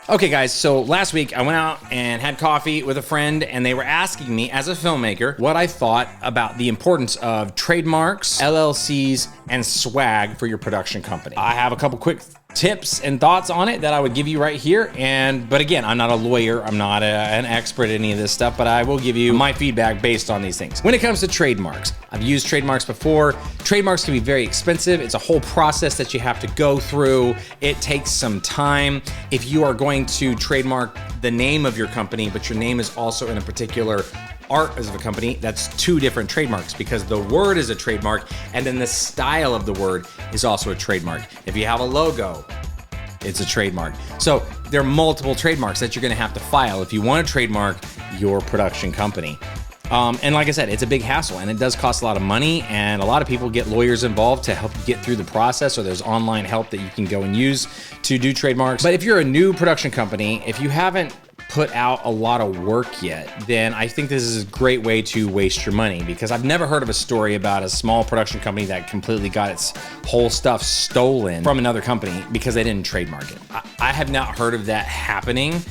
Okay guys, so last week I went out and had coffee with a friend and they were asking me as a filmmaker what I thought about the importance of trademarks, LLCs, and swag for your production company. I have a couple quick tips and thoughts on it that I would give you right here. But again, I'm not a lawyer, I'm not an expert at any of this stuff, but I will give you my feedback based on these things. When it comes to trademarks, I've used trademarks before. Trademarks can be very expensive. It's a whole process that you have to go through. It takes some time. If you are going to trademark the name of your company, but your name is also in a particular art as of a company, that's two different trademarks because the word is a trademark and then the style of the word is also a trademark. If you have a logo, it's a trademark. So there are multiple trademarks that you're gonna have to file if you want to trademark your production company. And like I said, it's a big hassle and it does cost a lot of money, and a lot of people get lawyers involved to help get through the process, or there's online help that you can go and use to do trademarks. But if you're a new production company, if you haven't put out a lot of work yet, then I think this is a great way to waste your money, because I've never heard of a story about a small production company that completely got its whole stuff stolen from another company because they didn't trademark it. I have not heard of that happening.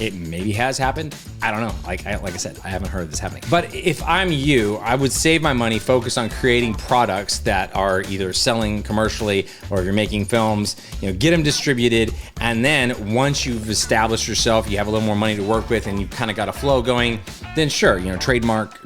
It maybe has happened. I don't know. Like I said, I haven't heard of this happening. But if I'm you, I would save my money, focus on creating products that are either selling commercially, or if you're making films, get them distributed. And then once you've established yourself, you have a little more money to work with and you've kind of got a flow going, then sure, trademark,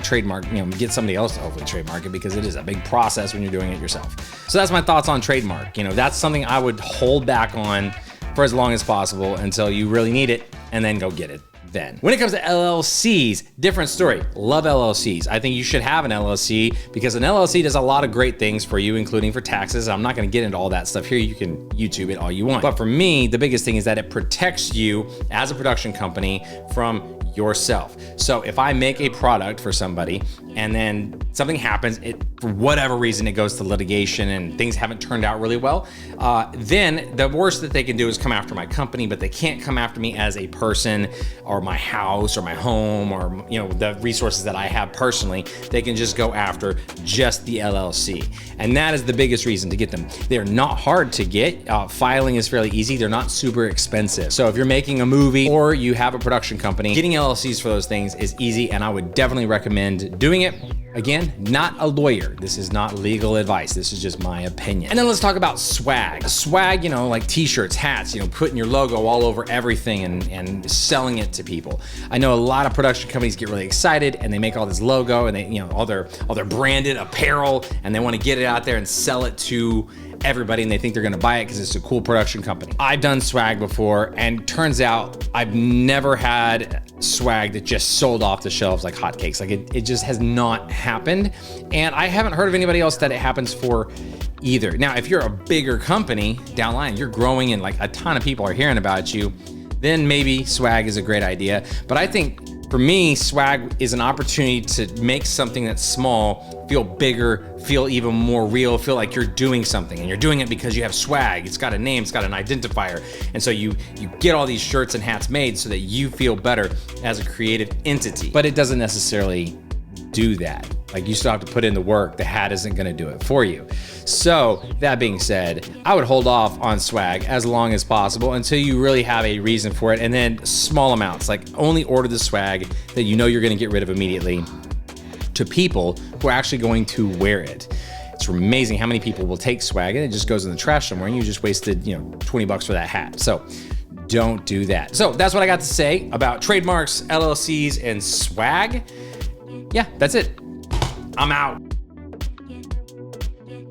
get somebody else to hopefully trademark it, because it is a big process when you're doing it yourself. So that's my thoughts on trademark. That's something I would hold back on for as long as possible until you really need it, and then go get it then. When it comes to LLCs, different story. Love LLCs. I think you should have an LLC because an LLC does a lot of great things for you, including for taxes. I'm not gonna get into all that stuff here. You can YouTube it all you want. But for me, the biggest thing is that it protects you as a production company from yourself. So if I make a product for somebody and then something happens, for whatever reason, it goes to litigation and things haven't turned out really well, then the worst that they can do is come after my company, but they can't come after me as a person or my house or my home or the resources that I have personally. They can just go after just the LLC. And that is the biggest reason to get them. They're not hard to get. Filing is fairly easy. They're not super expensive. So if you're making a movie or you have a production company, getting LLCs for those things is easy, and I would definitely recommend doing it. Again, not a lawyer. This is not legal advice. This is just my opinion. And then let's talk about swag. Swag, like t-shirts, hats, putting your logo all over everything and selling it to people. I know a lot of production companies get really excited and they make all this logo and they, all their branded apparel, and they want to get it out there and sell it to everybody, and they think they're gonna buy it because it's a cool production company. I've done swag before, and turns out I've never had swag that just sold off the shelves like hotcakes. Like it just has not happened, and I haven't heard of anybody else that it happens for either. Now, if you're a bigger company down the line, you're growing and like a ton of people are hearing about you, then maybe swag is a great idea. But I think for me, swag is an opportunity to make something that's small feel bigger, feel even more real, feel like you're doing something, and you're doing it because you have swag. It's got a name, it's got an identifier. And so you get all these shirts and hats made so that you feel better as a creative entity. But it doesn't necessarily do that. Like, you still have to put in the work. The hat isn't gonna do it for you. So that being said, I would hold off on swag as long as possible until you really have a reason for it, and then small amounts, like only order the swag that you're gonna get rid of immediately to people who are actually going to wear it. It's amazing how many people will take swag and it just goes in the trash somewhere, and you just wasted, $20 for that hat. So don't do that. So that's what I got to say about trademarks, LLCs, and swag. Yeah, that's it. I'm out.